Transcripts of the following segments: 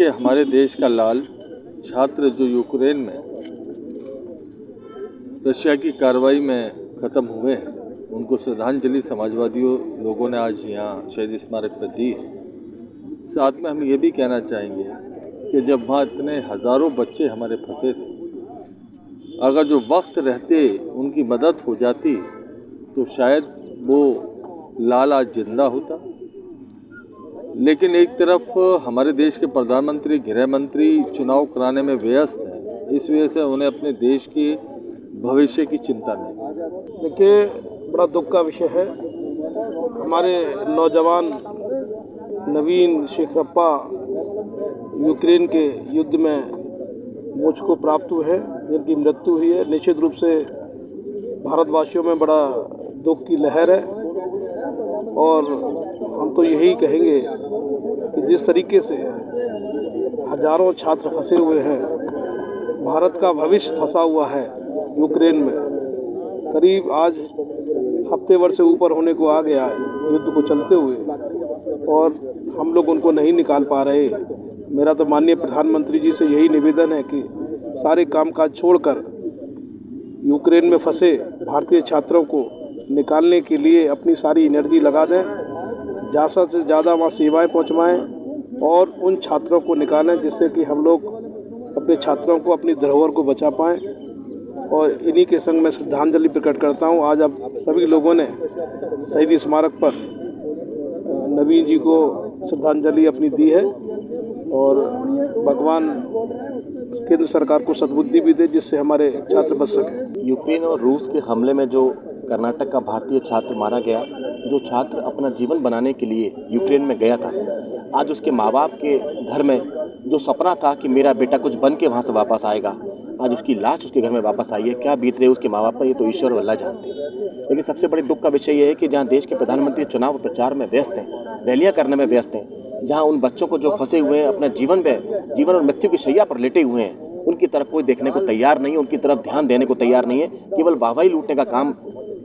देखिए, हमारे देश का लाल छात्र जो यूक्रेन में रशिया की कार्रवाई में ख़त्म हुए हैं, उनको श्रद्धांजलि समाजवादियों लोगों ने आज यहाँ शहीद स्मारक पर दी है। साथ में हम ये भी कहना चाहेंगे कि जब वहाँ इतने हज़ारों बच्चे हमारे फंसे थे, अगर जो वक्त रहते उनकी मदद हो जाती तो शायद वो लाल आज जिंदा होता। लेकिन एक तरफ हमारे देश के प्रधानमंत्री, गृह मंत्री चुनाव कराने में व्यस्त हैं, इस वजह से उन्हें अपने देश के भविष्य की चिंता नहीं। देखिए, बड़ा दुख का विषय है। हमारे नौजवान नवीन शेखरप्पा यूक्रेन के युद्ध में मुझको प्राप्त हुए हैं, जिनकी मृत्यु हुई है। निश्चित रूप से भारतवासियों में बड़ा दुख की लहर है और हम तो यही कहेंगे कि जिस तरीके से हजारों छात्र फंसे हुए हैं, भारत का भविष्य फंसा हुआ है यूक्रेन में, करीब आज हफ्ते भर से ऊपर होने को आ गया है युद्ध को चलते हुए, और हम लोग उनको नहीं निकाल पा रहे। मेरा तो माननीय प्रधानमंत्री जी से यही निवेदन है कि सारे कामकाज छोड़कर यूक्रेन में फंसे भारतीय छात्रों को निकालने के लिए अपनी सारी एनर्जी लगा दें, ज़्यादा से ज़्यादा वहाँ सेवाएं पहुँचवाएँ और उन छात्रों को निकालें, जिससे कि हम लोग अपने छात्रों को, अपनी धरोहर को बचा पाएँ। और इन्हीं के संग मैं श्रद्धांजलि प्रकट करता हूँ। आज अब सभी लोगों ने शहीद स्मारक पर नवीन जी को श्रद्धांजलि अपनी दी है और भगवान केंद्र सरकार को सद्बुद्धि भी दे, जिससे हमारे छात्र बच सकें। यूक्रेन और रूस के हमले में जो कर्नाटक का भारतीय छात्र मारा गया, जो छात्र अपना जीवन बनाने के लिए यूक्रेन में गया था, आज उसके माँ बाप के घर में जो सपना था कि मेरा बेटा कुछ बन के वहाँ से वापस आएगा, आज उसकी लाश उसके घर में वापस आई है। क्या बीत रही है उसके माँ बाप पर, ये तो ईश्वर और अल्लाह जानते हैं। लेकिन सबसे बड़े दुख का विषय ये है कि जहाँ देश के प्रधानमंत्री चुनाव प्रचार में व्यस्त हैं, रैलियाँ करने में व्यस्त हैं, जहाँ उन बच्चों को जो फंसे हुए हैं, अपना जीवन और मृत्यु की शैया पर लेटे हुए हैं, उनकी तरफ कोई देखने को तैयार नहीं है, उनकी तरफ ध्यान देने को तैयार नहीं है। केवल वाहवाही लूटने का काम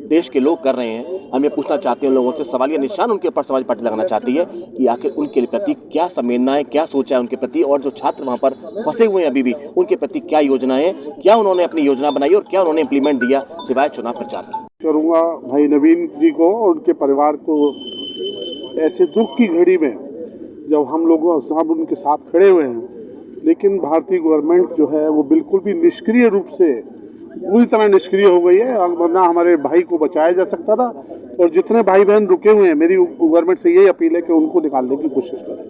देश के लोग कर रहे हैं। हम ये पूछना चाहते हैं लोगों से, सवालिया निशान उनके ऊपर समाज पार्टी लगाना चाहती है कि आखिर उनके प्रति क्या संवेदनाएं, क्या सोचा है उनके प्रति, और जो छात्र वहां पर फंसे हुए हैं अभी भी, उनके प्रति क्या योजनाएं, क्या उन्होंने अपनी योजना बनाई और क्या उन्होंने इंप्लीमेंट दिया सिवाय चुनाव प्रचार की। करूँगा भाई नवीन जी को और उनके परिवार को ऐसे दुख की घड़ी में, जब हम लोग सब उनके साथ खड़े हुए हैं, लेकिन भारतीय गवर्नमेंट जो है वो बिल्कुल भी निष्क्रिय रूप से, पूरी तरह निष्क्रिय हो गई है। वरना हमारे भाई को बचाया जा सकता था, और जितने भाई बहन रुके हुए हैं, मेरी गवर्नमेंट से यही अपील है कि उनको निकालने की कोशिश करें।